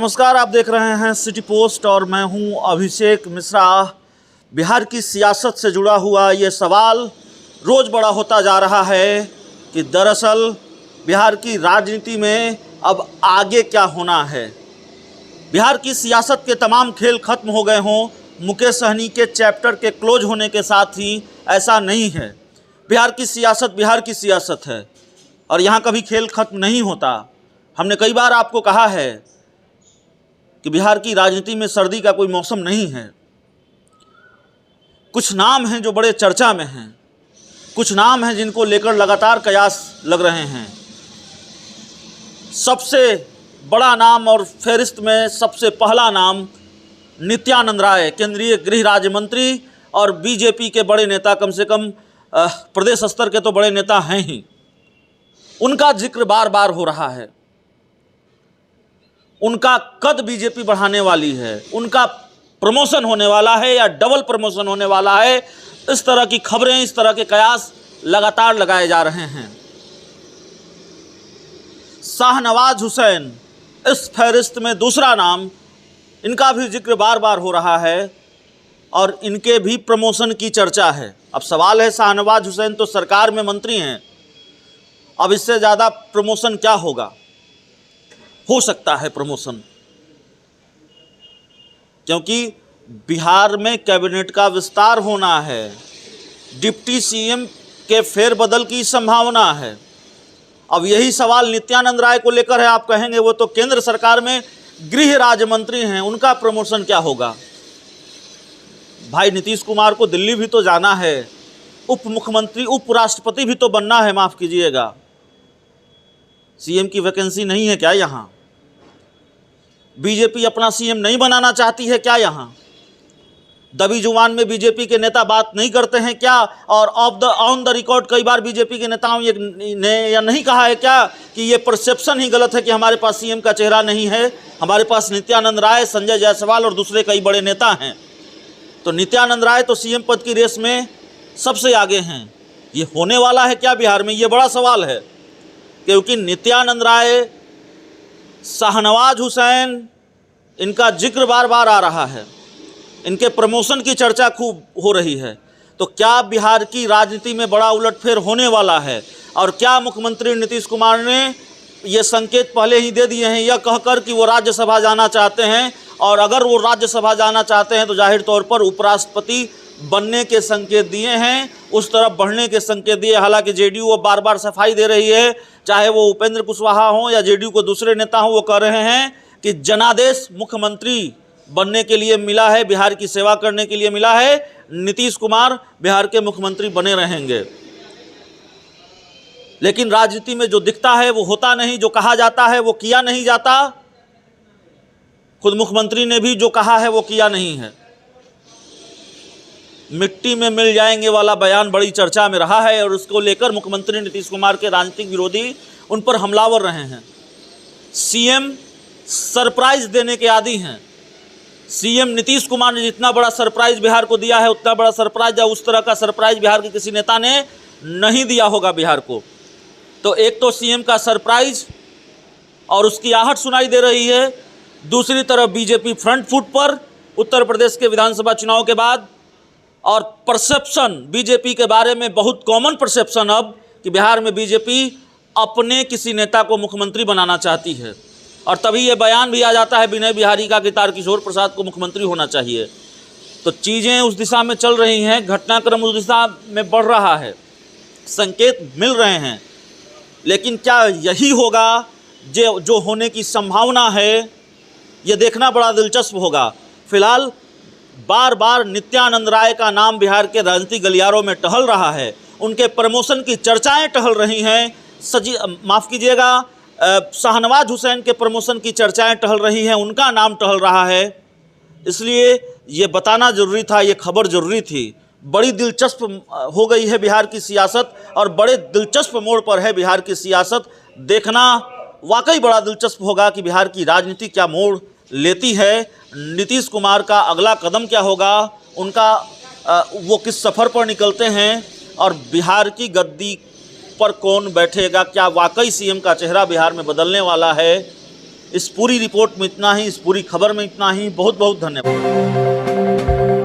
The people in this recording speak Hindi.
नमस्कार, आप देख रहे हैं सिटी पोस्ट और मैं हूं अभिषेक मिश्रा। बिहार की सियासत से जुड़ा हुआ ये सवाल रोज़ बड़ा होता जा रहा है कि दरअसल बिहार की राजनीति में अब आगे क्या होना है। बिहार की सियासत के तमाम खेल खत्म हो गए हों, मुकेश सहनी के चैप्टर के क्लोज होने के साथ ही ऐसा नहीं है। बिहार की सियासत है और यहाँ कभी खेल खत्म नहीं होता। हमने कई बार आपको कहा है कि बिहार की राजनीति में सर्दी का कोई मौसम नहीं है। कुछ नाम हैं जो बड़े चर्चा में हैं, कुछ नाम हैं जिनको लेकर लगातार कयास लग रहे हैं। सबसे बड़ा नाम और फहरिस्त में सबसे पहला नाम नित्यानंद राय, केंद्रीय गृह राज्य मंत्री और बीजेपी के बड़े नेता, कम से कम प्रदेश स्तर के तो बड़े नेता हैं ही। उनका जिक्र बार बार हो रहा है। उनका कद बीजेपी बढ़ाने वाली है, उनका प्रमोशन होने वाला है या डबल प्रमोशन होने वाला है। इस तरह की खबरें, इस तरह के कयास लगातार लगाए जा रहे हैं। शाहनवाज हुसैन इस फहरिस्त में दूसरा नाम, इनका भी जिक्र बार बार हो रहा है और इनके भी प्रमोशन की चर्चा है। अब सवाल है, शाहनवाज हुसैन तो सरकार में मंत्री हैं, अब इससे ज़्यादा प्रमोशन क्या होगा? हो सकता है प्रमोशन, क्योंकि बिहार में कैबिनेट का विस्तार होना है, डिप्टी सीएम के फेरबदल की संभावना है। अब यही सवाल नित्यानंद राय को लेकर है। आप कहेंगे वो तो केंद्र सरकार में गृह राज्य मंत्री हैं, उनका प्रमोशन क्या होगा? भाई, नीतीश कुमार को दिल्ली भी तो जाना है, उप मुख्यमंत्री, उपराष्ट्रपति भी तो बनना है, माफ़ कीजिएगा। सीएम की वैकेंसी नहीं है क्या यहाँ? बीजेपी अपना सीएम नहीं बनाना चाहती है क्या यहाँ? दबी जुबान में बीजेपी के नेता बात नहीं करते हैं क्या? और ऑन द रिकॉर्ड कई बार बीजेपी के नेताओं ने या नहीं कहा है क्या कि ये परसेप्शन ही गलत है कि हमारे पास सीएम का चेहरा नहीं है, हमारे पास नित्यानंद राय, संजय जायसवाल और दूसरे कई बड़े नेता हैं। तो नित्यानंद राय तो सीएम पद की रेस में सबसे आगे हैं। ये होने वाला है क्या बिहार में? ये बड़ा सवाल है, क्योंकि नित्यानंद राय, शाहनवाज हुसैन, इनका जिक्र बार बार आ रहा है, इनके प्रमोशन की चर्चा खूब हो रही है। तो क्या बिहार की राजनीति में बड़ा उलटफेर होने वाला है? और क्या मुख्यमंत्री नीतीश कुमार ने ये संकेत पहले ही दे दिए हैं यह कहकर कि वो राज्यसभा जाना चाहते हैं, और अगर वो राज्यसभा जाना चाहते हैं तो जाहिर तौर पर उपराष्ट्रपति बनने के संकेत दिए हैं, उस तरफ बढ़ने के संकेत दिए। हालांकि जेडीयू वो बार बार सफाई दे रही है, चाहे वो उपेंद्र कुशवाहा हों या जेडीयू को दूसरे नेता हों, वो कह रहे हैं कि जनादेश मुख्यमंत्री बनने के लिए मिला है, बिहार की सेवा करने के लिए मिला है, नीतीश कुमार बिहार के मुख्यमंत्री बने रहेंगे। लेकिन राजनीति में जो दिखता है वो होता नहीं, जो कहा जाता है वो किया नहीं जाता। खुद मुख्यमंत्री ने भी जो कहा है वो किया नहीं है। मिट्टी में मिल जाएंगे वाला बयान बड़ी चर्चा में रहा है और उसको लेकर मुख्यमंत्री नीतीश कुमार के राजनीतिक विरोधी उन पर हमलावर रहे हैं। सीएम सरप्राइज देने के आदी हैं। सीएम नीतीश कुमार ने जितना बड़ा सरप्राइज बिहार को दिया है, उतना बड़ा सरप्राइज या उस तरह का सरप्राइज बिहार के किसी नेता ने नहीं दिया होगा बिहार को। तो एक तो सीएम का सरप्राइज और उसकी आहट सुनाई दे रही है, दूसरी तरफ बीजेपी फ्रंट फुट पर उत्तर प्रदेश के विधानसभा चुनाव के बाद, और परसेप्शन बीजेपी के बारे में बहुत कॉमन परसेप्शन अब कि बिहार में बीजेपी अपने किसी नेता को मुख्यमंत्री बनाना चाहती है। और तभी ये बयान भी आ जाता है विनय बिहारी का कि तारकिशोर प्रसाद को मुख्यमंत्री होना चाहिए। तो चीज़ें उस दिशा में चल रही हैं, घटनाक्रम उस दिशा में बढ़ रहा है, संकेत मिल रहे हैं। लेकिन क्या यही होगा जो होने की संभावना है? ये देखना बड़ा दिलचस्प होगा। फिलहाल बार बार नित्यानंद राय का नाम बिहार के राजनीतिक गलियारों में टहल रहा है, उनके प्रमोशन की चर्चाएं टहल रही हैं। माफ़ कीजिएगा, शाहनवाज हुसैन के प्रमोशन की चर्चाएं टहल रही हैं, उनका नाम टहल रहा है। इसलिए ये बताना ज़रूरी था, ये खबर ज़रूरी थी। बड़ी दिलचस्प हो गई है बिहार की सियासत और बड़े दिलचस्प मोड़ पर है बिहार की सियासत। देखना वाकई बड़ा दिलचस्प होगा कि बिहार की राजनीति क्या मोड़ लेती है, नीतीश कुमार का अगला कदम क्या होगा, उनका वो किस सफ़र पर निकलते हैं और बिहार की गद्दी पर कौन बैठेगा। क्या वाकई सीएम का चेहरा बिहार में बदलने वाला है? इस पूरी रिपोर्ट में इतना ही, इस पूरी खबर में इतना ही। बहुत बहुत धन्यवाद।